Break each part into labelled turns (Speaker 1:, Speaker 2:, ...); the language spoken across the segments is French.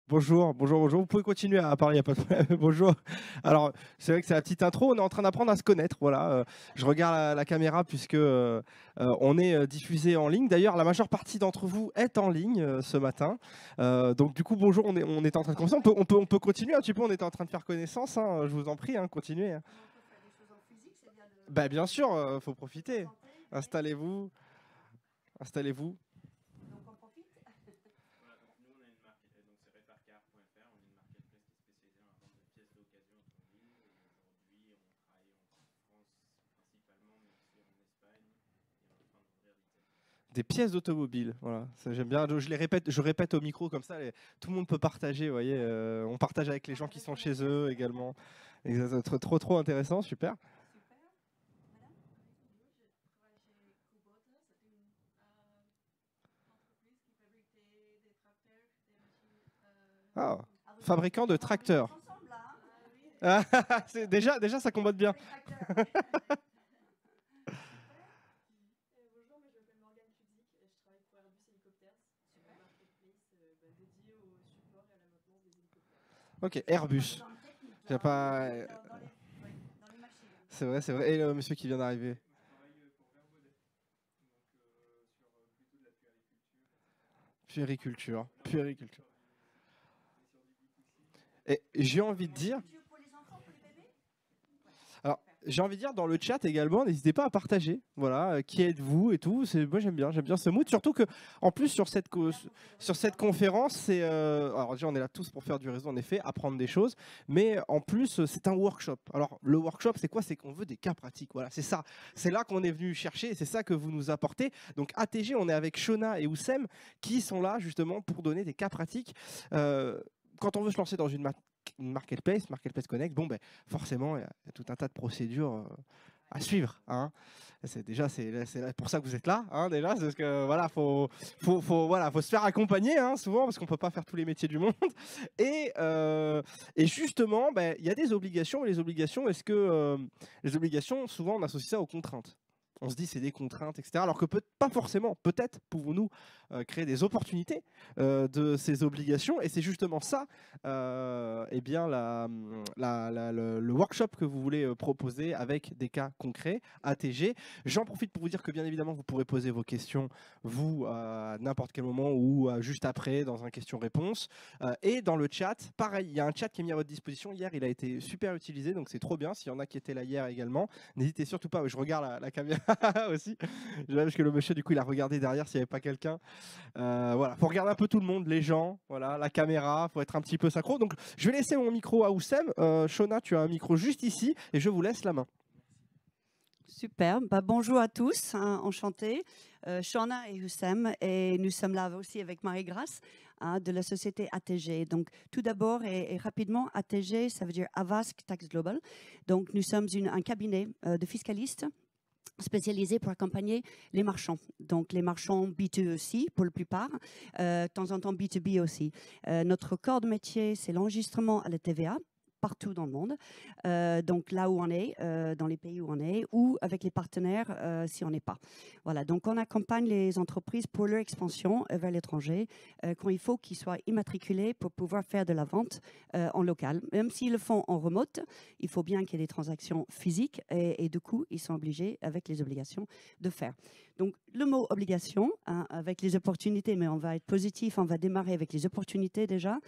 Speaker 1: Bonjour, bonjour, bonjour. Vous pouvez continuer à parler, il n'y a pas de problème. Bonjour. Alors, c'est vrai que c'est la petite intro. On est en train d'apprendre à se connaître. Voilà. Je regarde la caméra puisque on est diffusé en ligne. D'ailleurs, la majeure partie d'entre vous est en ligne ce matin. Donc, du coup, bonjour. On est en train de commencer. On peut continuer un petit peu. On est en train de faire connaissance, hein. Je vous en prie, hein, continuez, hein. Bah, bien sûr, faut profiter. Installez-vous. Installez-vous. Des pièces d'automobile, voilà, ça j'aime bien. Je les répète, je répète au micro comme ça, tout le monde peut partager. Vous voyez, on partage avec les gens qui sont chez eux également. Trop, trop intéressant, super. Ah, fabricant de tracteurs. Ah, déjà, ça combatte bien. Ok, Airbus. J'ai pas. C'est vrai, c'est vrai. Et le monsieur qui vient d'arriver. Puériculture, puériculture. Et j'ai envie de dire, alors, j'ai envie de dire dans le chat également, n'hésitez pas à partager. Voilà, qui êtes-vous et tout. Moi j'aime bien ce mood. Surtout que, en plus sur cette conférence, alors déjà on est là tous pour faire du réseau en effet, apprendre des choses, mais en plus c'est un workshop. Alors le workshop c'est quoi? C'est qu'on veut des cas pratiques. Voilà, c'est ça. C'est là qu'on est venu chercher. C'est ça que vous nous apportez. Donc ATG, on est avec Shona et Oussem qui sont là justement pour donner des cas pratiques. Quand on veut se lancer dans une Marketplace Connect, bon, ben, forcément, il y a tout un tas de procédures à suivre, hein. C'est pour ça que vous êtes là, hein, déjà, c'est parce que voilà, voilà, faut se faire accompagner, hein, souvent, parce qu'on peut pas faire tous les métiers du monde. Et, euh, et justement, ben, il y a des obligations. Et les obligations, les obligations, souvent, on associe ça aux contraintes. On se dit c'est des contraintes, etc. Alors que pas forcément. Peut-être pouvons-nous créer des opportunités de ces obligations. Et c'est justement ça, eh bien, le workshop que vous voulez proposer avec des cas concrets, ATG. J'en profite pour vous dire que bien évidemment, vous pourrez poser vos questions, vous, à n'importe quel moment ou juste après, dans un question-réponse. Et dans le chat, pareil, il y a un chat qui est mis à votre disposition. Hier, il a été super utilisé, donc c'est trop bien. S'il y en a qui étaient là hier également, n'hésitez surtout pas. Je regarde la caméra aussi, parce que le monsieur, du coup, il a regardé derrière s'il n'y avait pas quelqu'un. Voilà, faut regarder un peu tout le monde, les gens, voilà, la caméra, faut être un petit peu synchro. Donc, je vais laisser mon micro à Oussem. Shona, tu as un micro juste ici et je vous laisse la main.
Speaker 2: Super. Bah, bonjour à tous, hein, enchantée. Shauna et Hussem, et nous sommes là aussi avec Marie-Grâce de la société ATG. Donc, tout d'abord et rapidement, ATG, ça veut dire Avast Tax Global. Donc, nous sommes un cabinet de fiscalistes spécialisé pour accompagner les marchands. Donc, les marchands B2C pour la plupart, de temps en temps B2B aussi. Notre corps de métier, c'est l'enregistrement à la TVA partout dans le monde, donc là où on est, dans les pays où on est, ou avec les partenaires si on n'est pas. Voilà, donc on accompagne les entreprises pour leur expansion vers l'étranger, quand il faut qu'ils soient immatriculés pour pouvoir faire de la vente en local. Même s'ils le font en remote, il faut bien qu'il y ait des transactions physiques et du coup, ils sont obligés, avec les obligations, de faire. Donc, le mot obligation, hein, avec les opportunités, mais on va être positif, on va démarrer avec les opportunités déjà.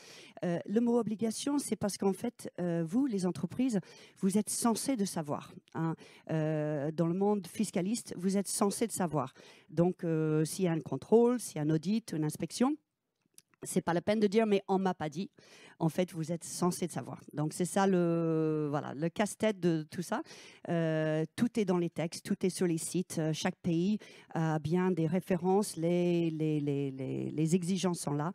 Speaker 2: Le mot obligation, c'est parce qu'en fait, vous, les entreprises, vous êtes censés de savoir, hein. Dans le monde fiscaliste, vous êtes censés de savoir. Donc, s'il y a un contrôle, s'il y a un audit, une inspection, c'est pas la peine de dire mais on m'a pas dit. En fait, vous êtes censé de savoir. Donc c'est ça le casse-tête de tout ça. Tout est dans les textes, tout est sur les sites. Chaque pays a bien des références, les exigences sont là.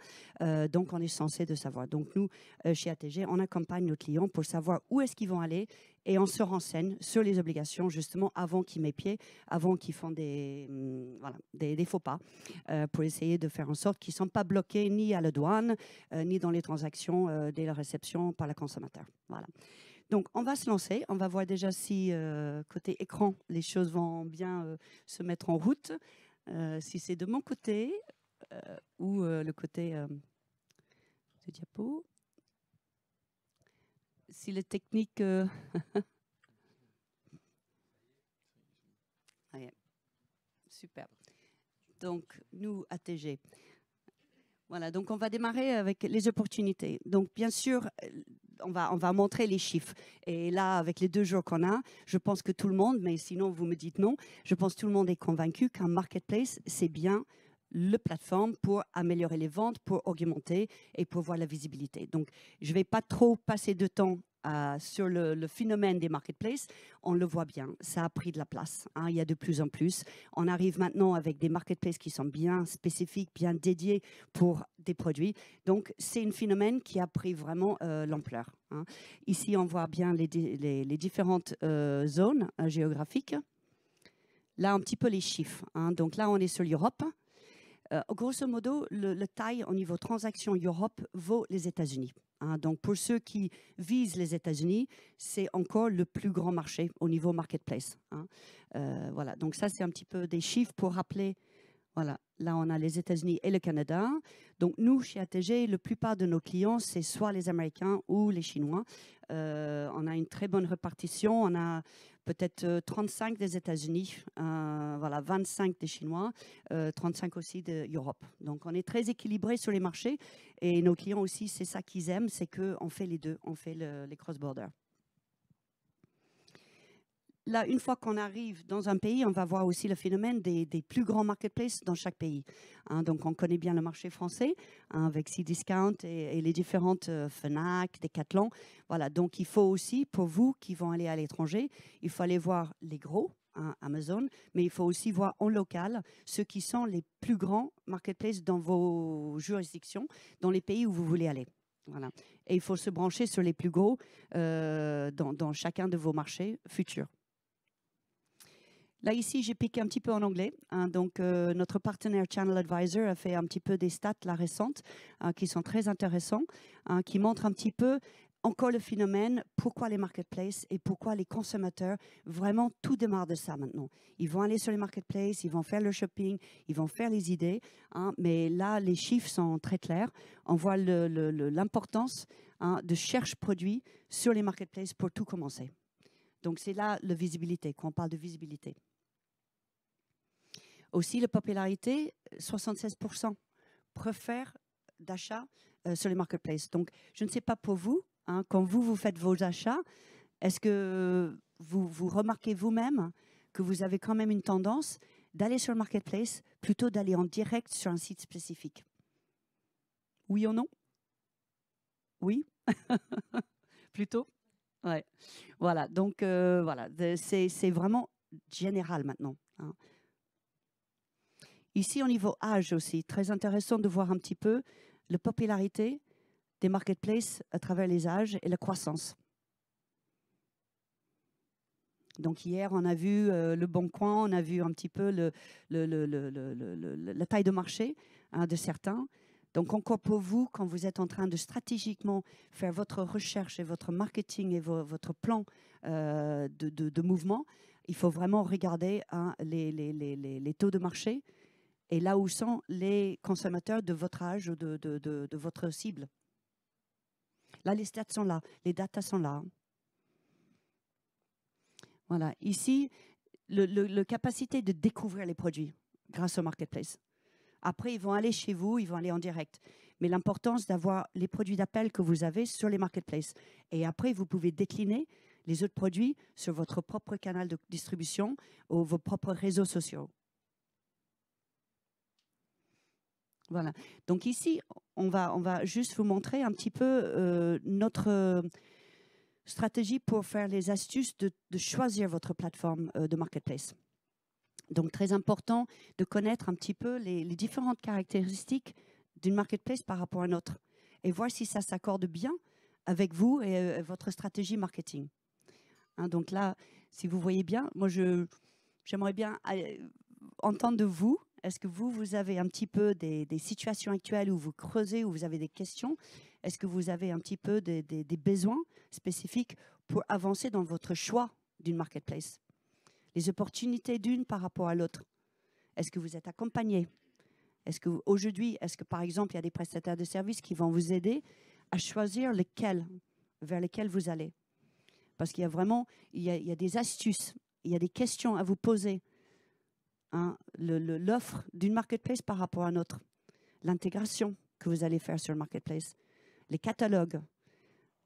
Speaker 2: Donc on est censé de savoir. Donc nous, chez ATG, on accompagne nos clients pour savoir où est-ce qu'ils vont aller et on se renseigne sur les obligations justement avant qu'ils mettent pied, avant qu'ils font des faux pas, pour essayer de faire en sorte qu'ils ne sont pas bloqués ni à la douane, ni dans les transactions dès la réception par le consommateur. Voilà. Donc, on va se lancer. On va voir déjà si, côté écran, les choses vont bien se mettre en route. Si c'est de mon côté ou le côté ce diapo. Si les techniques... Ouais. Super. Donc, nous, ATG. Voilà, donc on va démarrer avec les opportunités. Donc, bien sûr, on va montrer les chiffres. Et là, avec les 2 jours qu'on a, je pense que tout le monde, mais sinon vous me dites non, je pense que tout le monde est convaincu qu'un marketplace, c'est bien le plateforme pour améliorer les ventes, pour augmenter et pour voir la visibilité. Donc, je ne vais pas trop passer de temps sur le phénomène des marketplaces. On le voit bien, ça a pris de la place. Hein, il y a de plus en plus. On arrive maintenant avec des marketplaces qui sont bien spécifiques, bien dédiés pour des produits. Donc, c'est un phénomène qui a pris vraiment l'ampleur. Hein. Ici, on voit bien les différentes zones géographiques. Là, un petit peu les chiffres. Hein. Donc là, on est sur l'Europe. Grosso modo, le taille au niveau transaction Europe vaut les États-Unis. Hein. Donc, pour ceux qui visent les États-Unis, c'est encore le plus grand marché au niveau marketplace. Hein. Voilà. Donc, ça, c'est un petit peu des chiffres pour rappeler. Voilà. Là, on a les États-Unis et le Canada. Donc, nous, chez ATG, la plupart de nos clients, c'est soit les Américains ou les Chinois. On a une très bonne répartition. On a peut-être 35 des États-Unis, voilà, 25 des Chinois, 35 aussi de l'Europe. Donc, on est très équilibré sur les marchés et nos clients aussi, c'est ça qu'ils aiment, c'est qu'on fait les deux, on fait les cross-border. Là, une fois qu'on arrive dans un pays, on va voir aussi le phénomène des plus grands marketplaces dans chaque pays. Hein, donc, on connaît bien le marché français hein, avec Cdiscount et les différentes Fnac, Decathlon. Voilà, donc il faut aussi, pour vous qui vont aller à l'étranger, il faut aller voir les gros, hein, Amazon, mais il faut aussi voir en local ceux qui sont les plus grands marketplaces dans vos juridictions, dans les pays où vous voulez aller. Voilà. Et il faut se brancher sur les plus gros dans chacun de vos marchés futurs. Là, ici, j'ai piqué un petit peu en anglais. Hein, donc, notre partenaire Channel Advisor a fait un petit peu des stats là, récentes qui sont très intéressants, qui montrent un petit peu encore le phénomène, pourquoi les marketplaces et pourquoi les consommateurs, vraiment, tout démarre de ça maintenant. Ils vont aller sur les marketplaces, ils vont faire le shopping, ils vont faire les idées. Hein, mais là, les chiffres sont très clairs. On voit l'importance de cherche produits sur les marketplaces pour tout commencer. Donc, c'est là la visibilité, quand on parle de visibilité. Aussi, la popularité, 76% préfèrent d'achat sur les marketplaces. Donc, je ne sais pas pour vous, hein, quand vous faites vos achats, est-ce que vous remarquez vous-même que vous avez quand même une tendance d'aller sur le marketplace plutôt d'aller en direct sur un site spécifique? Oui ou non? Oui? Plutôt? Ouais. Voilà. Donc, voilà. C'est vraiment général maintenant. Hein. Ici, au niveau âge aussi, très intéressant de voir un petit peu la popularité des marketplaces à travers les âges et la croissance. Donc hier, on a vu le Bon Coin, on a vu un petit peu la taille de marché hein, de certains. Donc encore pour vous, quand vous êtes en train de stratégiquement faire votre recherche et votre marketing et votre plan de mouvement, il faut vraiment regarder hein, les taux de marché et là où sont les consommateurs de votre âge ou de votre cible. Là, les stats sont là, les datas sont là. Voilà. Ici, la capacité de découvrir les produits grâce au marketplace. Après, ils vont aller chez vous, ils vont aller en direct. Mais l'importance d'avoir les produits d'appel que vous avez sur les marketplaces. Et après, vous pouvez décliner les autres produits sur votre propre canal de distribution ou vos propres réseaux sociaux. Voilà. Donc ici, on va juste vous montrer un petit peu notre stratégie pour faire les astuces de choisir votre plateforme de marketplace. Donc, très important de connaître un petit peu les différentes caractéristiques d'une marketplace par rapport à une autre et voir si ça s'accorde bien avec vous et votre stratégie marketing. Hein, donc là, si vous voyez bien, moi, j'aimerais bien entendre de vous. Est-ce que vous avez un petit peu des situations actuelles où vous creusez, où vous avez des questions? Est-ce que vous avez un petit peu des besoins spécifiques pour avancer dans votre choix d'une marketplace? Les opportunités d'une par rapport à l'autre. Est-ce que vous êtes accompagné? Est-ce que par exemple, il y a des prestataires de services qui vont vous aider à choisir vers lesquels vous allez? Parce qu'il y a vraiment, il y a des astuces, il y a des questions à vous poser. Hein, l'offre d'une marketplace par rapport à un autre, l'intégration que vous allez faire sur le marketplace, les catalogues,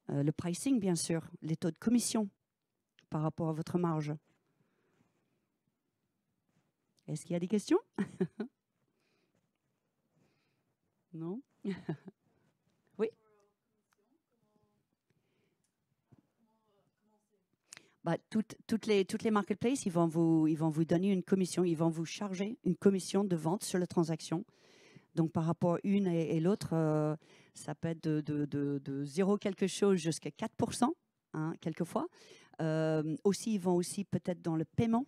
Speaker 2: le pricing bien sûr, les taux de commission par rapport à votre marge. Est-ce qu'il y a des questions? Non? Oui. Bah, toutes les marketplaces, ils vont vous donner une commission, ils vont vous charger une commission de vente sur la transaction. Donc, par rapport à une et l'autre, ça peut être de 0 quelque chose jusqu'à 4%, hein, quelquefois. Aussi, ils vont aussi peut-être dans le paiement,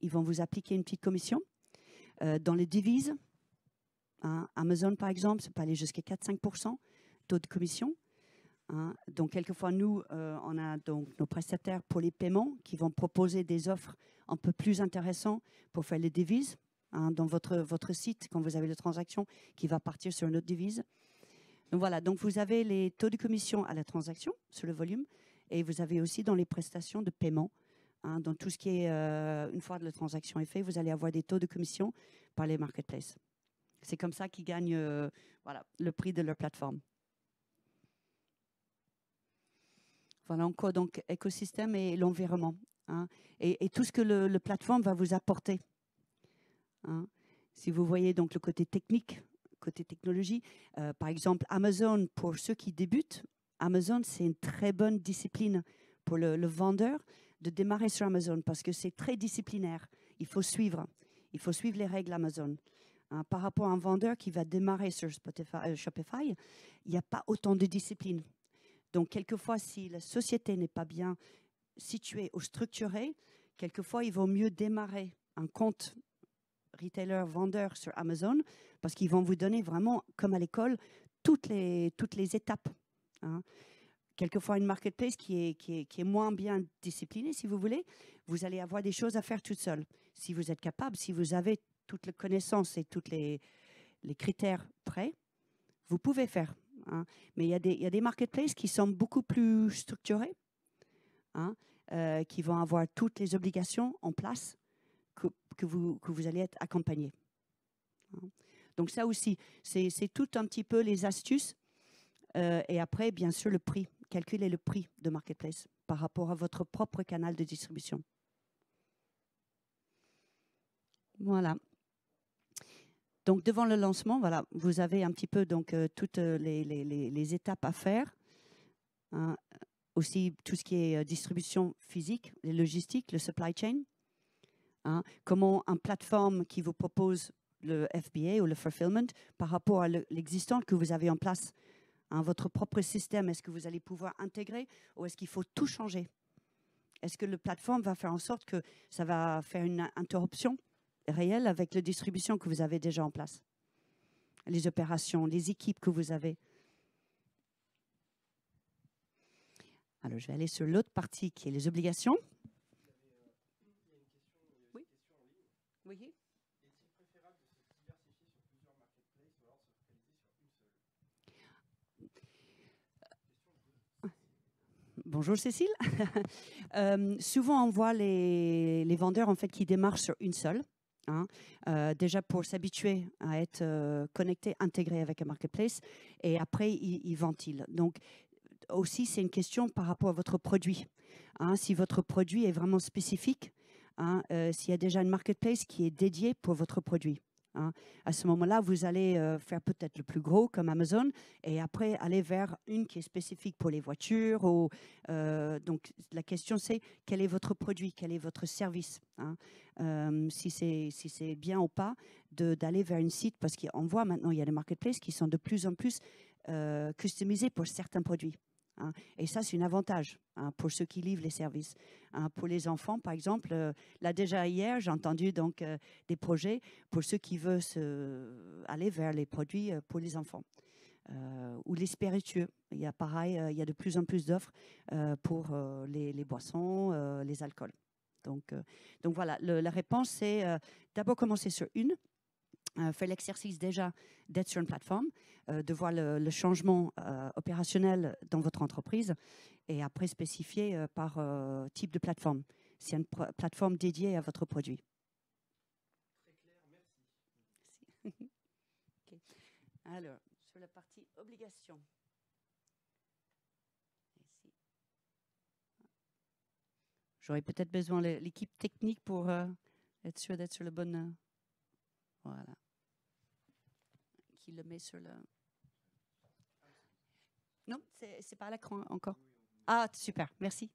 Speaker 2: ils vont vous appliquer une petite commission. Dans les devises, hein, Amazon, par exemple, ça peut aller jusqu'à 4-5% taux de commission. Hein. Donc, quelquefois, nous, on a donc nos prestataires pour les paiements qui vont proposer des offres un peu plus intéressantes pour faire les devises. Hein, dans votre site, quand vous avez la transaction qui va partir sur une autre devise. Donc voilà, donc vous avez les taux de commission à la transaction sur le volume et vous avez aussi dans les prestations de paiement. Hein, dans tout ce qui est, une fois que la transaction est faite, vous allez avoir des taux de commission par les marketplaces. C'est comme ça qu'ils gagnent voilà, le prix de leur plateforme. Voilà encore donc écosystème et l'environnement. Hein, et tout ce que le plateforme va vous apporter. Hein. Si vous voyez donc le côté technique, côté technologie, par exemple Amazon, pour ceux qui débutent, Amazon c'est une très bonne discipline pour le vendeur de démarrer sur Amazon parce que c'est très disciplinaire. Il faut suivre les règles Amazon. Hein, par rapport à un vendeur qui va démarrer sur Shopify, il n'y a pas autant de discipline. Donc quelquefois, si la société n'est pas bien située ou structurée, quelquefois il vaut mieux démarrer un compte retailer, vendeur sur Amazon, parce qu'ils vont vous donner vraiment, comme à l'école, toutes les étapes. Hein. Quelquefois, une marketplace qui est moins bien disciplinée, si vous voulez, vous allez avoir des choses à faire toute seule. Si vous êtes capable, si vous avez toutes les connaissances et tous les critères prêts, vous pouvez faire. Hein. Mais il y a des marketplaces qui sont beaucoup plus structurées, hein, qui vont avoir toutes les obligations en place que vous allez être accompagné. Donc ça aussi, c'est tout un petit peu les astuces. Et après, bien sûr, le prix. Calculer le prix de marketplace par rapport à votre propre canal de distribution. Voilà. Donc, devant le lancement, voilà, vous avez un petit peu donc, toutes les étapes à faire. Hein. Aussi, tout ce qui est distribution physique, les logistiques, le supply chain. Hein, comment une plateforme qui vous propose le FBA ou le fulfillment par rapport à l'existant que vous avez en place, hein, votre propre système, est-ce que vous allez pouvoir intégrer ou est-ce qu'il faut tout changer? Est-ce que la plateforme va faire en sorte que ça va faire une interruption réelle avec la distribution que vous avez déjà en place? Les opérations, les équipes que vous avez. Alors, je vais aller sur l'autre partie qui est les obligations. Oui. Est-il préférable de se diversifier sur plusieurs marketplaces ou alors se focaliser sur une seule? Bonjour Cécile. Souvent on voit les vendeurs en fait qui démarrent sur une seule. Hein, déjà pour s'habituer à être connecté, intégré avec un marketplace et après ils ventilent. Donc aussi c'est une question par rapport à votre produit. Hein, si votre produit est vraiment spécifique, hein, s'il y a déjà une marketplace qui est dédiée pour votre produit. Hein, à ce moment-là, vous allez faire peut-être le plus gros comme Amazon et après aller vers une qui est spécifique pour les voitures. Donc la question c'est quel est votre produit, quel est votre service, hein, si c'est bien ou pas d'aller vers une site parce qu'on voit maintenant il y a des marketplaces qui sont de plus en plus customisés pour certains produits. Hein, et ça, c'est un avantage hein, pour ceux qui livrent les services. Hein, pour les enfants, par exemple, là déjà hier, j'ai entendu donc, des projets pour ceux qui veulent aller vers les produits pour les enfants. Ou les spiritueux. Il y a pareil, il y a de plus en plus d'offres pour les boissons, les alcools. Donc voilà, la réponse, c'est d'abord commencer sur une fait l'exercice déjà d'être sur une plateforme, de voir le changement opérationnel dans votre entreprise et après spécifier par type de plateforme. C'est une plateforme dédiée à votre produit.
Speaker 1: Très clair, merci.
Speaker 2: Merci. Okay. Alors, sur la partie obligation. Ici. J'aurais peut-être besoin de l'équipe technique pour être sûr d'être sur le bon... voilà. Qui le met sur le... Non, c'est pas à l'écran encore. Ah, super, merci.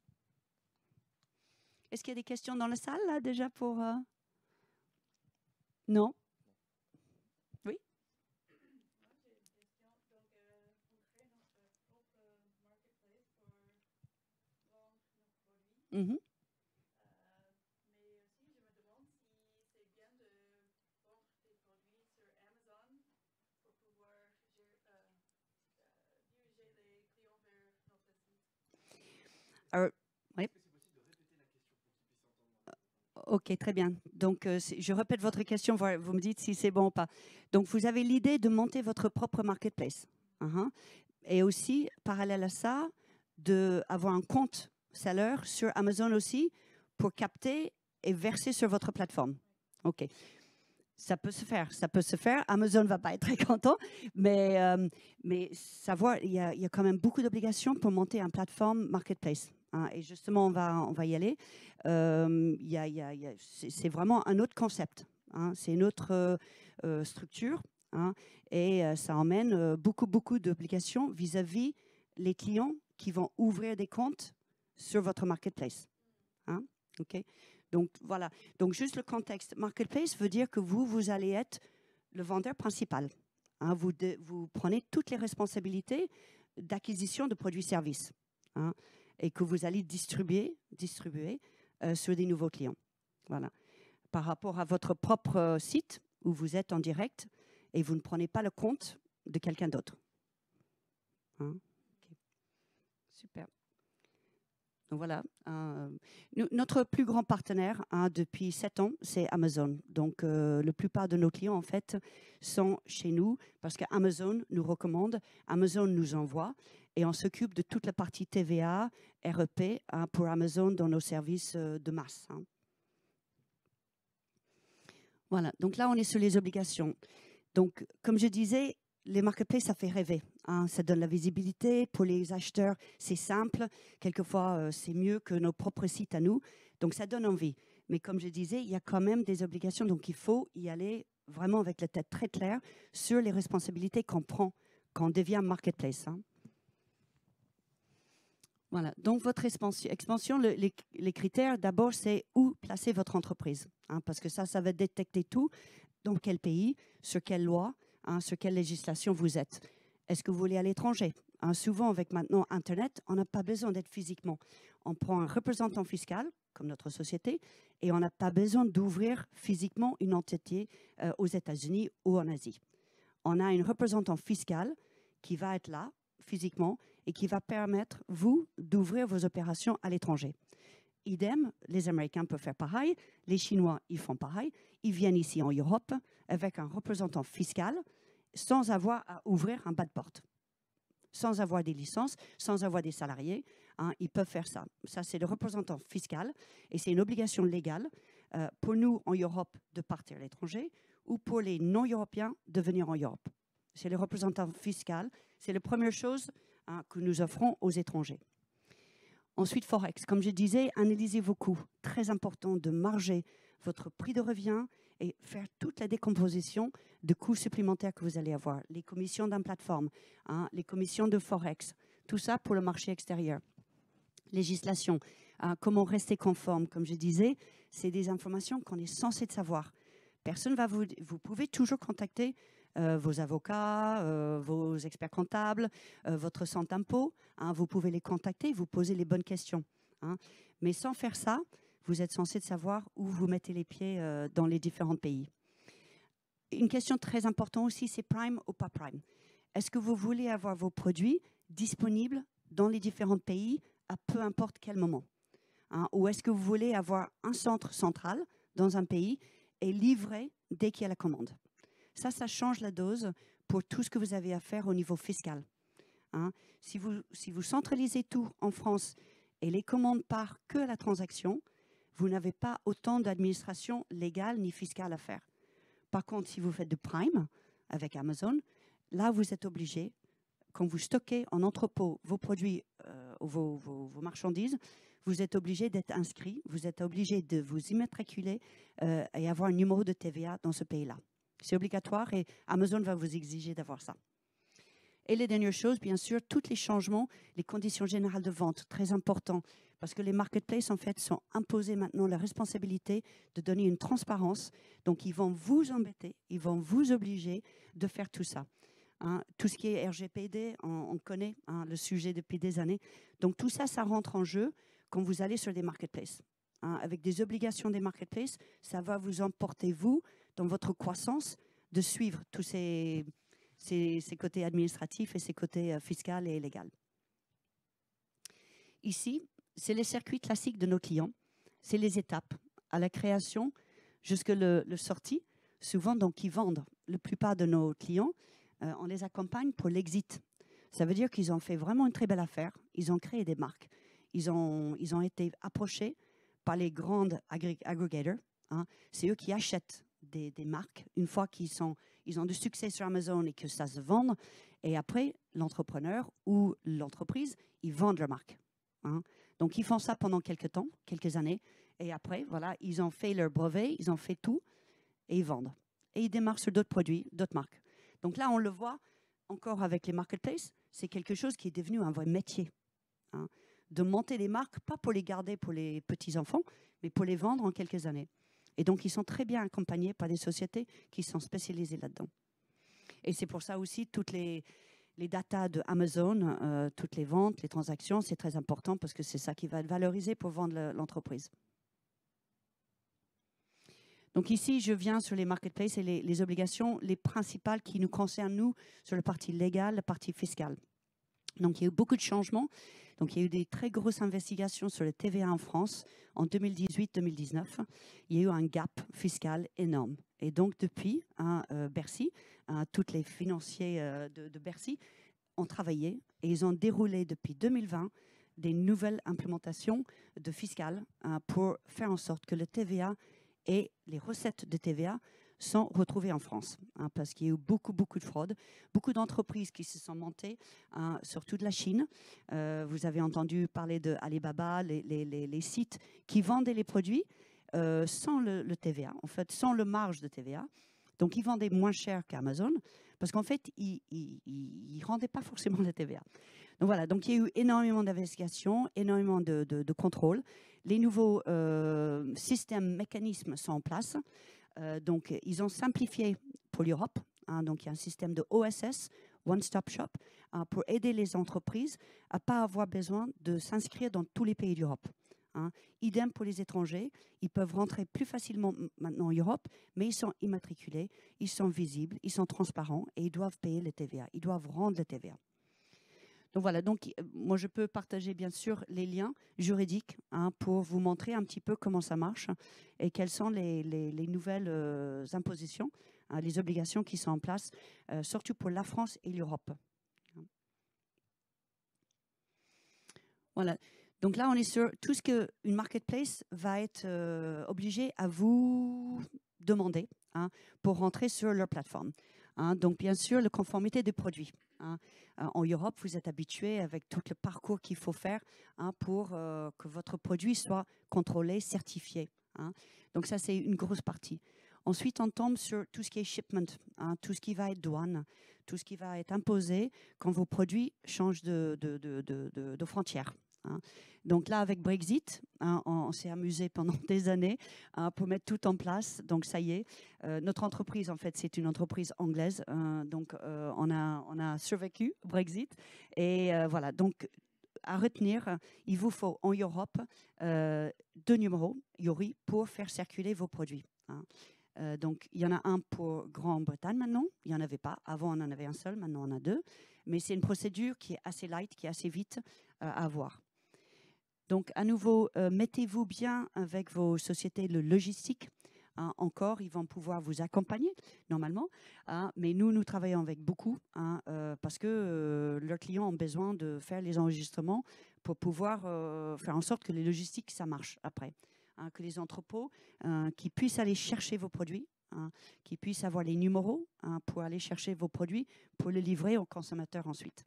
Speaker 2: Est-ce qu'il y a des questions dans la salle, là, déjà, pour... Non? Oui? Mm-hmm. Alors, oui. Ok, très bien. Donc, je répète votre question, vous me dites si c'est bon ou pas. Donc, vous avez l'idée de monter votre propre marketplace. Et aussi, parallèle à ça, d'avoir un compte seller sur Amazon aussi pour capter et verser sur votre plateforme. Ok. Ça peut se faire, ça peut se faire. Amazon ne va pas être très content, mais savoir, il y a quand même beaucoup d'obligations pour monter une plateforme marketplace. Et justement, on va y aller. C'est vraiment un autre concept. C'est une autre structure. Et ça emmène beaucoup d'obligations vis-à-vis les clients qui vont ouvrir des comptes sur votre marketplace. OK. Donc, voilà. Donc, juste le contexte. Marketplace veut dire que vous allez être le vendeur principal. Vous prenez toutes les responsabilités d'acquisition de produits-services et que vous allez distribuer sur des nouveaux clients. Voilà. Par rapport à votre propre site où vous êtes en direct et vous ne prenez pas le compte de quelqu'un d'autre. Okay. Super. Donc voilà, notre plus grand partenaire depuis 7 ans, c'est Amazon. Donc la plupart de nos clients, en fait, sont chez nous parce qu'Amazon nous recommande, Amazon nous envoie et on s'occupe de toute la partie TVA, REP pour Amazon dans nos services de masse. Voilà, donc là, on est sur les obligations. Donc, comme je disais, les marketplaces, ça fait rêver. Ça donne la visibilité. Pour les acheteurs, c'est simple. Quelquefois, c'est mieux que nos propres sites à nous. Donc, ça donne envie. Mais comme je disais, il y a quand même des obligations. Donc, il faut y aller vraiment avec la tête très claire sur les responsabilités qu'on prend quand on devient marketplace. Voilà. Donc, votre expansion, les critères, d'abord, c'est où placer votre entreprise. Parce que ça va détecter tout. Dans quel pays, sur quelle loi, sur quelle législation vous êtes. Est-ce que vous voulez à l'étranger? Souvent, avec maintenant Internet, on n'a pas besoin d'être physiquement. On prend un représentant fiscal, comme notre société, et on n'a pas besoin d'ouvrir physiquement une entité aux États-Unis ou en Asie. On a un représentant fiscal qui va être là, physiquement, et qui va permettre, vous, d'ouvrir vos opérations à l'étranger. Idem, les Américains peuvent faire pareil, les Chinois, ils font pareil. Ils viennent ici en Europe avec un représentant fiscal sans avoir à ouvrir un bas de porte, sans avoir des licences, sans avoir des salariés. Ils peuvent faire ça. Ça, c'est le représentant fiscal et c'est une obligation légale pour nous en Europe de partir à l'étranger ou pour les non-européens de venir en Europe. C'est le représentant fiscal. C'est la première chose que nous offrons aux étrangers. Ensuite, Forex. Comme je disais, analysez vos coûts. Très important de marger votre prix de revient et faire toute la décomposition de coûts supplémentaires que vous allez avoir. Les commissions d'une plateforme, les commissions de Forex, tout ça pour le marché extérieur. Législation, comment rester conforme. Comme je disais, c'est des informations qu'on est censé savoir. Personne va vous pouvez toujours contacter vos avocats, vos experts comptables, votre centre d'impôt. Vous pouvez les contacter, vous poser les bonnes questions. Mais sans faire ça, vous êtes censé savoir où vous mettez les pieds dans les différents pays. Une question très importante aussi, c'est Prime ou pas Prime. Est-ce que vous voulez avoir vos produits disponibles dans les différents pays à peu importe quel moment? Ou est-ce que vous voulez avoir un centre central dans un pays et livrer dès qu'il y a la commande? Ça change la dose pour tout ce que vous avez à faire au niveau fiscal. Hein. Si vous centralisez tout en France et les commandes partent que à la transaction, vous n'avez pas autant d'administration légale ni fiscale à faire. Par contre, si vous faites du Prime avec Amazon, là, vous êtes obligé, quand vous stockez en entrepôt vos produits, vos marchandises, vous êtes obligé d'être inscrit, vous êtes obligé de vous immatriculer et avoir un numéro de TVA dans ce pays-là. C'est obligatoire et Amazon va vous exiger d'avoir ça. Et les dernières choses, bien sûr, tous les changements, les conditions générales de vente, très important, parce que les marketplaces, en fait, sont imposés maintenant la responsabilité de donner une transparence. Donc, ils vont vous embêter, ils vont vous obliger de faire tout ça. Hein, tout ce qui est RGPD, on connaît le sujet depuis des années. Donc, tout ça, ça rentre en jeu quand vous allez sur des marketplaces. Hein, avec des obligations des marketplaces, ça va vous emporter, vous, dans votre croissance, de suivre tous ces côtés administratifs et ces côtés fiscaux et légaux. Ici, c'est les circuits classiques de nos clients. C'est les étapes à la création jusqu'à le sortie. Souvent, donc, ils vendent. La plupart de nos clients, on les accompagne pour l'exit. Ça veut dire qu'ils ont fait vraiment une très belle affaire. Ils ont créé des marques. Ils ont été approchés par les grandes aggregators. Hein. C'est eux qui achètent des marques une fois qu'ils ont du succès sur Amazon et que ça se vend. Et après, l'entrepreneur ou l'entreprise, ils vendent leur marque. Hein. Donc, ils font ça pendant quelques temps, quelques années. Et après, voilà, ils ont fait leur brevet, ils ont fait tout et ils vendent. Et ils démarrent sur d'autres produits, d'autres marques. Donc là, on le voit encore avec les marketplaces, c'est quelque chose qui est devenu un vrai métier. Hein, de monter des marques, pas pour les garder pour les petits-enfants, mais pour les vendre en quelques années. Et donc, ils sont très bien accompagnés par des sociétés qui sont spécialisées là-dedans. Et c'est pour ça aussi, toutes les datas de Amazon, toutes les ventes, les transactions, c'est très important parce que c'est ça qui va être valorisé pour vendre l'entreprise. Donc ici, je viens sur les marketplaces et les obligations, les principales qui nous concernent, nous, sur la partie légale, la partie fiscale. Donc, il y a eu beaucoup de changements. Donc, il y a eu des très grosses investigations sur le TVA en France en 2018-2019. Il y a eu un gap fiscal énorme. Et donc, depuis, Bercy, tous les financiers de Bercy ont travaillé et ils ont déroulé depuis 2020 des nouvelles implémentations de fiscales pour faire en sorte que le TVA et les recettes de TVA sont retrouvées en France, parce qu'il y a eu beaucoup de fraude, beaucoup d'entreprises qui se sont montées, surtout de la Chine. Vous avez entendu parler de Alibaba, les sites qui vendaient les produits sans le TVA, en fait, sans le marge de TVA. Donc, ils vendaient moins cher qu'Amazon, parce qu'en fait, ils ne rendaient pas forcément la TVA. Donc, voilà, donc il y a eu énormément d'investigations, énormément de contrôles. Les nouveaux systèmes, mécanismes sont en place. Donc, ils ont simplifié pour l'Europe. Donc, il y a un système de OSS, One Stop Shop, pour aider les entreprises à ne pas avoir besoin de s'inscrire dans tous les pays d'Europe. Idem pour les étrangers. Ils peuvent rentrer plus facilement maintenant en Europe, mais ils sont immatriculés, ils sont visibles, ils sont transparents et ils doivent payer le TVA. Ils doivent rendre le TVA. Donc voilà, donc moi je peux partager bien sûr les liens juridiques pour vous montrer un petit peu comment ça marche et quelles sont les nouvelles impositions, les obligations qui sont en place, surtout pour la France et l'Europe. Voilà, donc là on est sur tout ce qu'une marketplace va être obligée à vous demander pour rentrer sur leur plateforme. Donc bien sûr, la conformité des produits. En Europe, vous êtes habitué avec tout le parcours qu'il faut faire pour que votre produit soit contrôlé, certifié. Donc ça, c'est une grosse partie. Ensuite, on tombe sur tout ce qui est shipment, tout ce qui va être douane, tout ce qui va être imposé quand vos produits changent de frontière. Donc là, avec Brexit, on s'est amusé pendant des années pour mettre tout en place. Donc ça y est, notre entreprise, en fait, c'est une entreprise anglaise. Donc on a survécu Brexit. Et voilà, donc à retenir, il vous faut en Europe 2 numéros IORI pour faire circuler vos produits. Donc il y en a un pour Grande-Bretagne maintenant, il n'y en avait pas. Avant, on en avait un seul, maintenant on en a 2. Mais c'est une procédure qui est assez light, qui est assez vite à avoir. Donc, à nouveau, mettez-vous bien avec vos sociétés de logistique hein, encore, ils vont pouvoir vous accompagner normalement. Hein, mais nous travaillons avec beaucoup hein, parce que leurs clients ont besoin de faire les enregistrements pour pouvoir faire en sorte que les logistiques, ça marche après. Hein, que les entrepôts qui puissent aller chercher vos produits, hein, qui puissent avoir les numéros hein, pour aller chercher vos produits, pour les livrer aux consommateurs ensuite.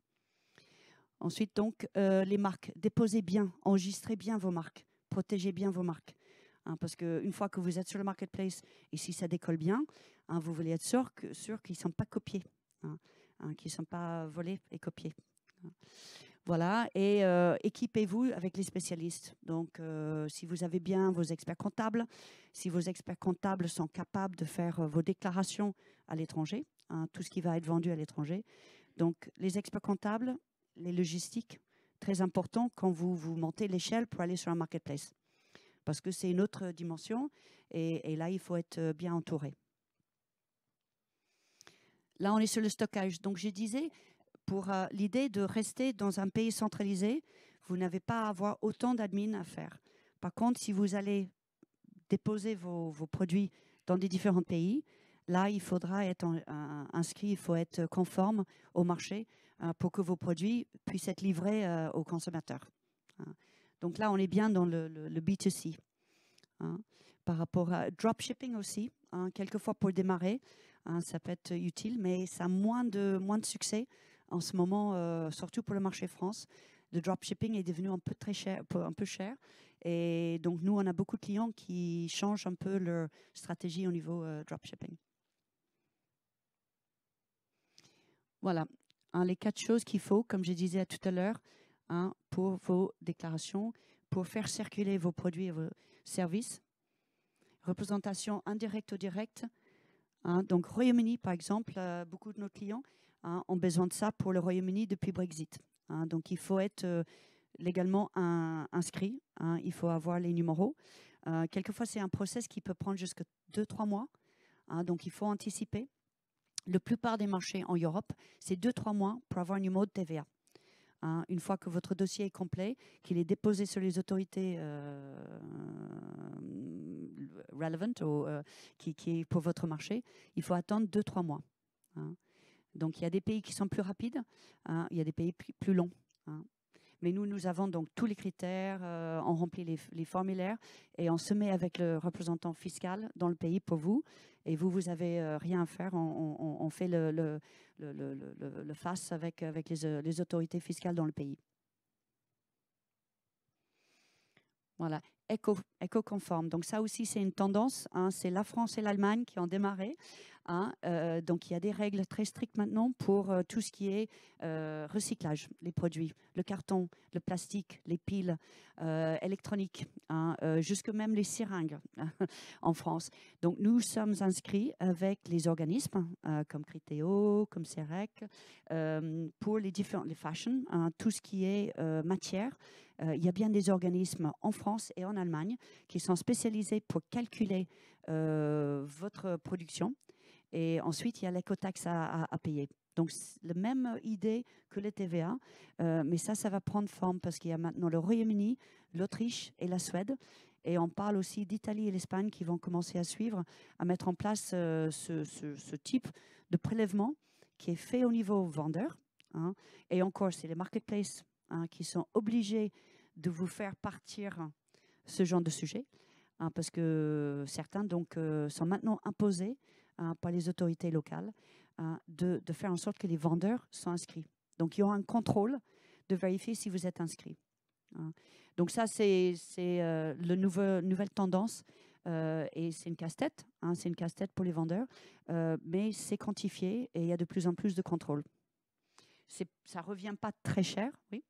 Speaker 2: Ensuite, donc, les marques. Déposez bien, enregistrez bien vos marques, protégez bien vos marques. Hein, parce qu'une fois que vous êtes sur le marketplace, et si ça décolle bien, hein, vous voulez être sûr qu'ils ne sont pas copiés, hein, qu'ils ne sont pas volés et copiés. Hein. Voilà, et équipez-vous avec les spécialistes. Donc, si vous avez bien vos experts comptables, si vos experts comptables sont capables de faire vos déclarations à l'étranger, hein, tout ce qui va être vendu à l'étranger. Donc, les experts comptables, les logistiques, très important quand vous montez l'échelle pour aller sur un marketplace. Parce que c'est une autre dimension et là, il faut être bien entouré. Là, on est sur le stockage. Donc, je disais, pour l'idée de rester dans un pays centralisé, vous n'avez pas à avoir autant d'admin à faire. Par contre, si vous allez déposer vos produits dans des différents pays, là, il faudra être inscrit, il faut être conforme au marché pour que vos produits puissent être livrés aux consommateurs. Hein. Donc là, on est bien dans le B2C. Hein. Par rapport à dropshipping aussi, hein, quelquefois pour démarrer, hein, ça peut être utile, mais ça a moins de succès en ce moment, surtout pour le marché France. Le dropshipping est devenu un peu cher. Et donc, nous, on a beaucoup de clients qui changent un peu leur stratégie au niveau dropshipping. Voilà, hein, les 4 choses qu'il faut, comme je disais tout à l'heure, hein, pour vos déclarations, pour faire circuler vos produits et vos services. Représentation indirecte ou directe. Hein, donc, Royaume-Uni, par exemple, beaucoup de nos clients hein, ont besoin de ça pour le Royaume-Uni depuis Brexit. Hein, donc, il faut être légalement inscrit. Hein, il faut avoir les numéros. Quelquefois, c'est un process qui peut prendre jusqu'à 2-3 mois. Hein, donc, il faut anticiper. La plupart des marchés en Europe, c'est 2-3 mois pour avoir un numéro de TVA. Hein, une fois que votre dossier est complet, qu'il est déposé sur les autorités relevant ou qui est pour votre marché, il faut attendre 2-3 mois. Hein. Donc, il y a des pays qui sont plus rapides, hein, il y a des pays plus longs. Hein. Mais nous avons donc tous les critères, on remplit les formulaires et on se met avec le représentant fiscal dans le pays pour vous. Et vous avez rien à faire, on fait le face avec les autorités fiscales dans le pays. Voilà, éco-conforme. Donc ça aussi, c'est une tendance. Hein, c'est la France et l'Allemagne qui ont démarré. Hein, donc il y a des règles très strictes maintenant pour tout ce qui est recyclage, les produits, le carton, le plastique, les piles électroniques, hein, jusque même les seringues en France. Donc nous sommes inscrits avec les organismes comme Criteo, comme CEREC, pour les fashion, hein, tout ce qui est matière. Il y a bien des organismes en France et en Allemagne qui sont spécialisés pour calculer votre production. Et ensuite, il y a l'écotaxe à payer. Donc, la même idée que les TVA, mais ça va prendre forme parce qu'il y a maintenant le Royaume-Uni, l'Autriche et la Suède. Et on parle aussi d'Italie et l'Espagne qui vont commencer à suivre, à mettre en place ce type de prélèvement qui est fait au niveau vendeur. Hein. Et encore, c'est les marketplaces hein, qui sont obligés de vous faire partir ce genre de sujet, hein, parce que certains donc, sont maintenant imposés par les autorités locales de faire en sorte que les vendeurs sont inscrits. Donc, il y aura un contrôle de vérifier si vous êtes inscrit. Hein. Donc, ça, c'est la nouvelle tendance et c'est une casse-tête. Hein, c'est une casse-tête pour les vendeurs, mais c'est quantifié et il y a de plus en plus de contrôle. Ça ne revient pas très cher, oui.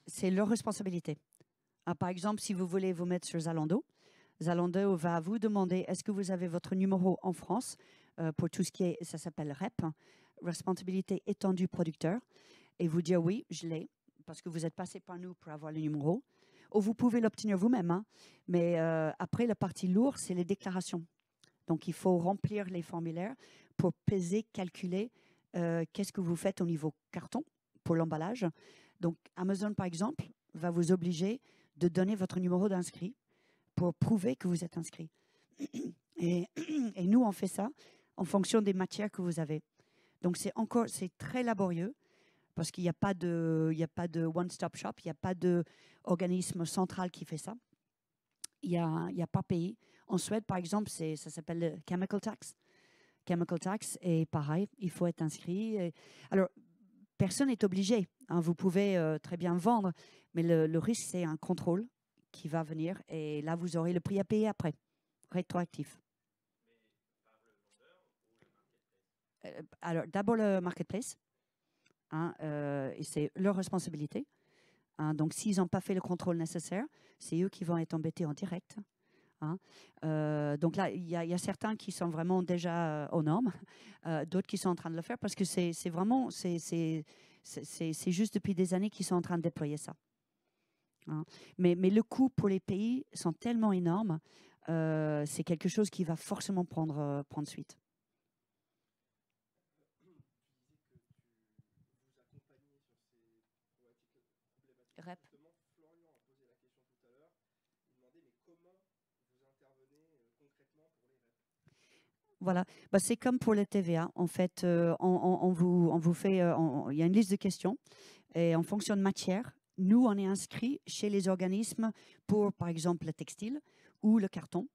Speaker 2: C'est leur responsabilité. Par exemple, si vous voulez vous mettre sur Zalando, Zalando va vous demander est-ce que vous avez votre numéro en France pour tout ce qui est, ça s'appelle REP, responsabilité étendue producteur, et vous dire oui, je l'ai, parce que vous êtes passé par nous pour avoir le numéro. Ou vous pouvez l'obtenir vous-même, hein, mais après, la partie lourde, c'est les déclarations. Donc, il faut remplir les formulaires pour peser, calculer qu'est-ce que vous faites au niveau carton pour l'emballage. Donc, Amazon, par exemple, va vous obliger de donner votre numéro d'inscrit pour prouver que vous êtes inscrit. Et nous, on fait ça en fonction des matières que vous avez. Donc, c'est très laborieux parce qu'il n'y a pas de one-stop shop, il n'y a pas d'organisme central qui fait ça. Il y a par pays. En Suède, par exemple, ça s'appelle le Chemical Tax. Chemical Tax, et pareil, il faut être inscrit. Alors, personne n'est obligé. Hein, vous pouvez très bien vendre, mais le risque, c'est un contrôle qui va venir. Et là, vous aurez le prix à payer après, rétroactif. Alors, d'abord le marketplace. Hein, et c'est leur responsabilité. Hein, donc, s'ils n'ont pas fait le contrôle nécessaire, c'est eux qui vont être embêtés en direct. Hein. Donc là, il y a certains qui sont vraiment déjà aux normes, d'autres qui sont en train de le faire parce que c'est juste depuis des années qu'ils sont en train de déployer ça. Hein. Mais le coût pour les pays sont tellement énormes, c'est quelque chose qui va forcément prendre suite. Rep.
Speaker 1: Florian a posé la question tout à l'heure. Il demandait mais comment vous intervenez concrètement pour les reps?
Speaker 2: Voilà, bah, c'est comme pour les TVA. En fait, on vous fait, il y a une liste de questions et en fonction de matière, nous, on est inscrit chez les organismes pour, par exemple, le textile ou le carton.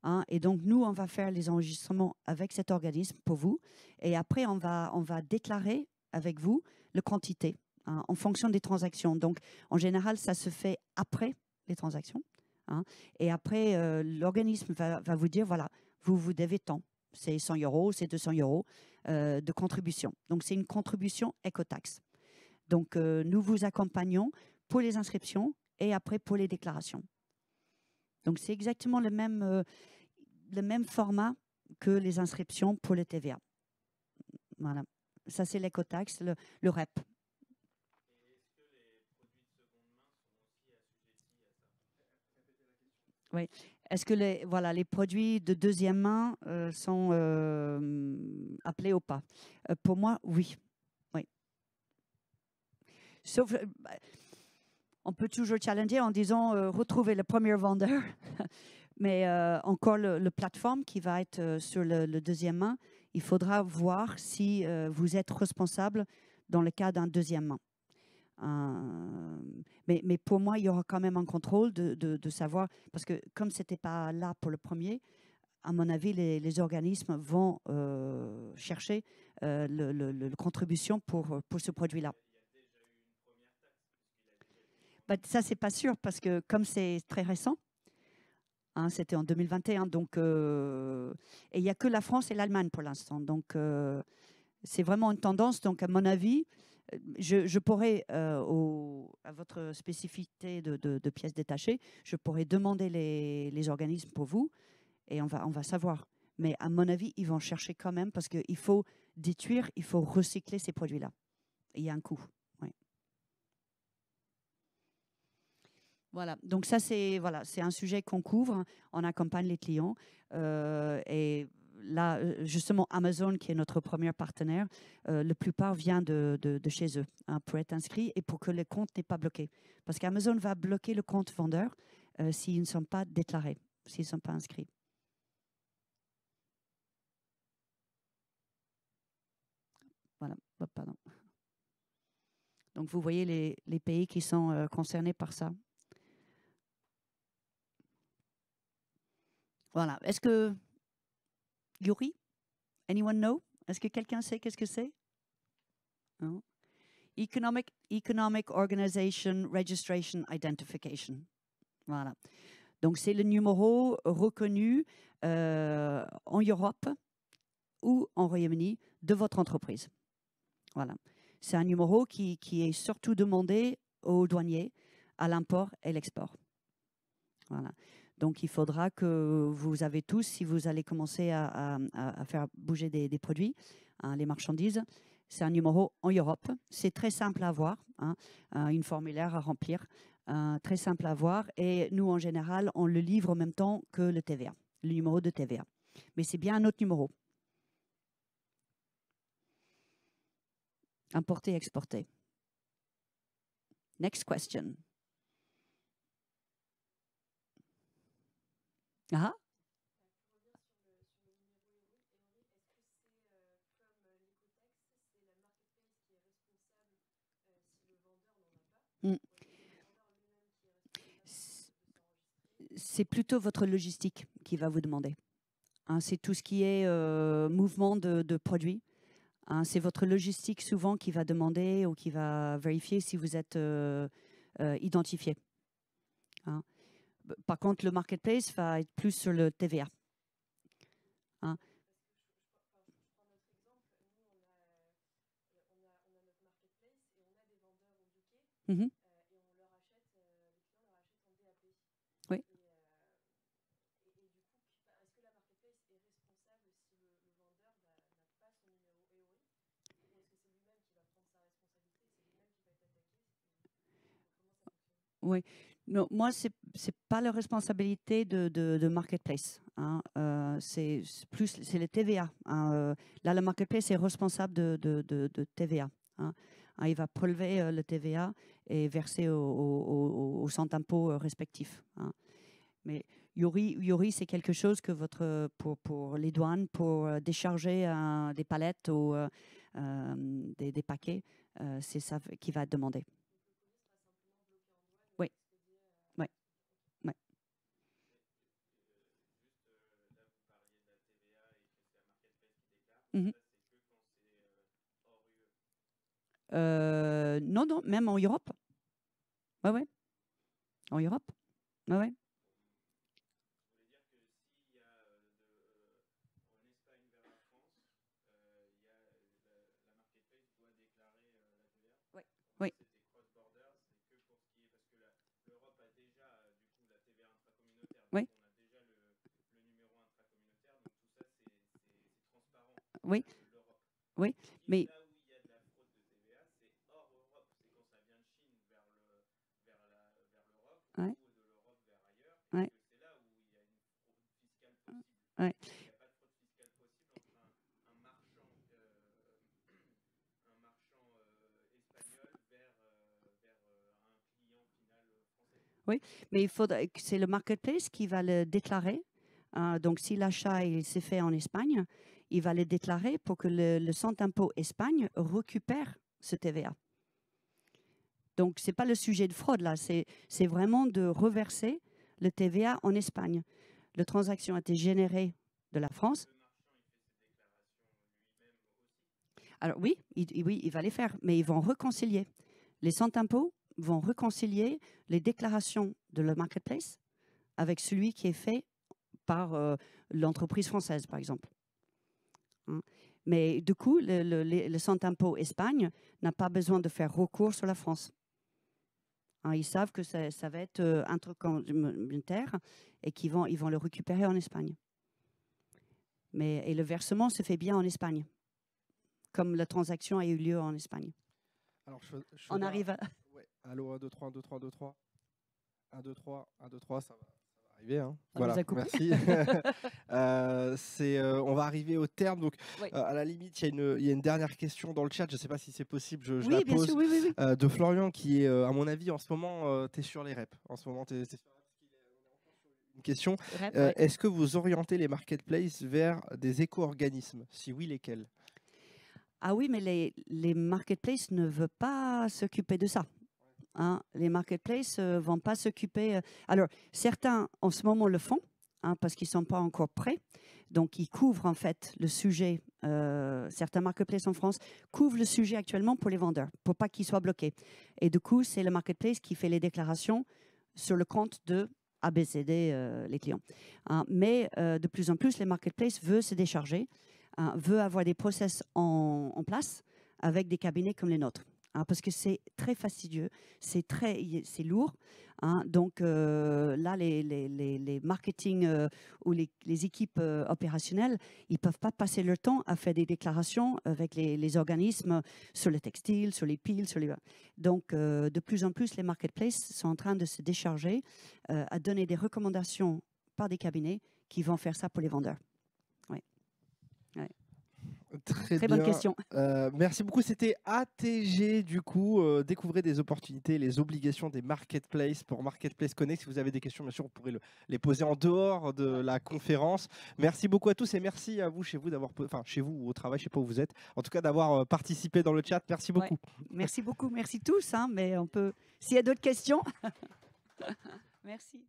Speaker 2: Hein, et donc, nous, on va faire les enregistrements avec cet organisme pour vous. Et après, on va déclarer avec vous la quantité hein, en fonction des transactions. Donc, en général, ça se fait après les transactions. Hein, et après, l'organisme va vous dire, voilà, vous devez tant. C'est 100 €, c'est 200 € de contribution. Donc, c'est une contribution écotaxe. Donc, nous vous accompagnons pour les inscriptions et après pour les déclarations. Donc, c'est exactement le même format que les inscriptions pour le TVA. Voilà. Ça, c'est l'écotaxe, le REP.
Speaker 3: Et est-ce que les produits de seconde main sont aussi assujettis à ça?
Speaker 2: Oui. Est-ce que les produits de deuxième main sont appelés ou pas? Pour moi, oui. Oui. Sauf, on peut toujours challenger en disant retrouver le premier vendeur. Mais encore le plateforme qui va être sur le deuxième main, il faudra voir si vous êtes responsable dans le cas d'un deuxième main. Mais pour moi, il y aura quand même un contrôle de savoir, parce que comme ce n'était pas là pour le premier, à mon avis, les organismes vont chercher la contribution pour ce produit-là.
Speaker 3: Il y a déjà eu une première taxe, puisqu'il a déjà été...
Speaker 2: Bah, ça, c'est pas sûr, parce que comme c'est très récent, hein, c'était en 2021, donc, et il n'y a que la France et l'Allemagne pour l'instant. Donc, c'est vraiment une tendance. Donc, à mon avis, je pourrais, à votre spécificité de pièces détachées, je pourrais demander les organismes pour vous et on va savoir. Mais à mon avis, ils vont chercher quand même parce qu'il faut détruire, il faut recycler ces produits-là. Il y a un coût. Oui. Voilà, donc ça c'est un sujet qu'on couvre, on accompagne les clients et là justement Amazon qui est notre premier partenaire, la plupart vient de chez eux hein, pour être inscrit et pour que le compte n'est pas bloqué. Parce qu'Amazon va bloquer le compte vendeur s'ils ne sont pas déclarés, s'ils ne sont pas inscrits. Voilà, oh, pardon. Donc vous voyez les pays qui sont concernés par ça. Voilà. Est-ce que Yuri, anyone know? Est-ce que quelqu'un sait qu'est-ce que c'est? Non? Economic Organization Registration Identification. Voilà. Donc c'est le numéro reconnu en Europe ou en Royaume-Uni de votre entreprise. Voilà. C'est un numéro qui est surtout demandé aux douaniers à l'import et l'export. Voilà. Donc, il faudra que vous avez tous, si vous allez commencer à faire bouger des produits, hein, les marchandises, c'est un numéro en Europe. C'est très simple à avoir, hein, une formulaire à remplir, très simple à avoir. Et nous, en général, on le livre en même temps que le TVA, le numéro de TVA. Mais c'est bien un autre numéro. Importer, exporter. Next question. Ah, mm. C'est plutôt votre logistique qui va vous demander. Hein, c'est tout ce qui est mouvement de produits. Hein, c'est votre logistique souvent qui va demander ou qui va vérifier si vous êtes identifié. Hein. Par contre, le marketplace va être plus sur le TVA. Hein. Mhm. Oui. Oui. Non, moi, c'est pas la responsabilité de marketplace. Hein. C'est plus c'est le TVA. Hein. Là, le marketplace est responsable de TVA. Hein. Hein, il va prélever le TVA et verser au centre d'impôt respectif. Hein. Mais Yori, c'est quelque chose que pour les douanes, pour décharger des palettes ou des paquets, c'est ça qui va être demandé. Oui, oui, oui. Mhm. Non, non, même en Europe. Oui, oui. En Europe. Oui, oui. Oui, oui. Oui. Oui, oui, mais ouais, ouais, ouais. Oui, mais il faudrait que c'est le marketplace qui va le déclarer. Donc, si l'achat il s'est fait en Espagne, il va le déclarer pour que le centre d'impôt Espagne récupère ce TVA. Donc, ce n'est pas le sujet de fraude, là. C'est vraiment de reverser le TVA en Espagne. La transaction a été générée de la France. Alors oui, oui, il va les faire, mais ils vont réconcilier. Les centres d'impôt vont réconcilier les déclarations de le marketplace avec celui qui est fait par l'entreprise française, par exemple. Hein. Mais du coup, le centre d'impôt Espagne n'a pas besoin de faire recours sur la France. Hein, ils savent que ça va être un truc communautaire et qu'ils vont, ils vont le récupérer en Espagne. Et le versement se fait bien en Espagne, comme la transaction a eu lieu en Espagne.
Speaker 1: Alors,
Speaker 2: On arrive à...
Speaker 1: Ouais. Allô, 1, 2, 3, 1, 2, 3, 1, 2, 3. 1, 2, 3, 1, 2, 3, ça va arriver. Hein.
Speaker 2: Ça
Speaker 1: Voilà,
Speaker 2: nous a coupé.
Speaker 1: merci. On va arriver au terme. Donc,
Speaker 2: Oui.
Speaker 1: à la limite, il y a une dernière question dans le chat. Je ne sais pas si c'est possible, je
Speaker 2: Oui,
Speaker 1: la
Speaker 2: bien
Speaker 1: pose.
Speaker 2: sûr, oui, oui, oui.
Speaker 1: De Florian, qui est, à mon avis, en ce moment, tu es sur les reps. En ce moment, tu es sur les reps. Une question.
Speaker 2: Rep, ouais.
Speaker 1: Est-ce que vous orientez les marketplaces vers des éco-organismes? Si oui, lesquels?
Speaker 2: Ah oui, mais les marketplaces ne veulent pas s'occuper de ça. Hein. Les marketplaces ne vont pas s'occuper. Alors, certains, en ce moment, le font, hein, parce qu'ils ne sont pas encore prêts. Donc, ils couvrent, en fait, le sujet. Certains marketplaces en France couvrent le sujet actuellement pour les vendeurs, pour pas qu'ils soient bloqués. Et du coup, c'est le marketplace qui fait les déclarations sur le compte de ABCD, les clients. Hein. Mais de plus en plus, les marketplaces veulent se décharger, veulent avoir des process en place avec des cabinets comme les nôtres. Hein, parce que c'est très fastidieux, c'est lourd. Hein, donc là, les marketing ou les équipes opérationnelles, ils ne peuvent pas passer leur temps à faire des déclarations avec les organismes sur le textile, sur les piles. Donc, de plus en plus, les marketplaces sont en train de se décharger à donner des recommandations par des cabinets qui vont faire ça pour les vendeurs. Ouais. Ouais. Très bonne question.
Speaker 1: Merci beaucoup. C'était ATG du coup. Découvrez des opportunités, les obligations des marketplaces pour Marketplace Connect. Si vous avez des questions, bien sûr, vous pourrez les poser en dehors de la conférence. Merci beaucoup à tous et merci à vous chez vous d'avoir, enfin chez vous ou au travail, je sais pas où vous êtes. En tout cas, d'avoir participé dans le chat. Merci beaucoup.
Speaker 2: Ouais. Merci beaucoup, merci tous. Mais on peut, s'il y a d'autres questions. Merci.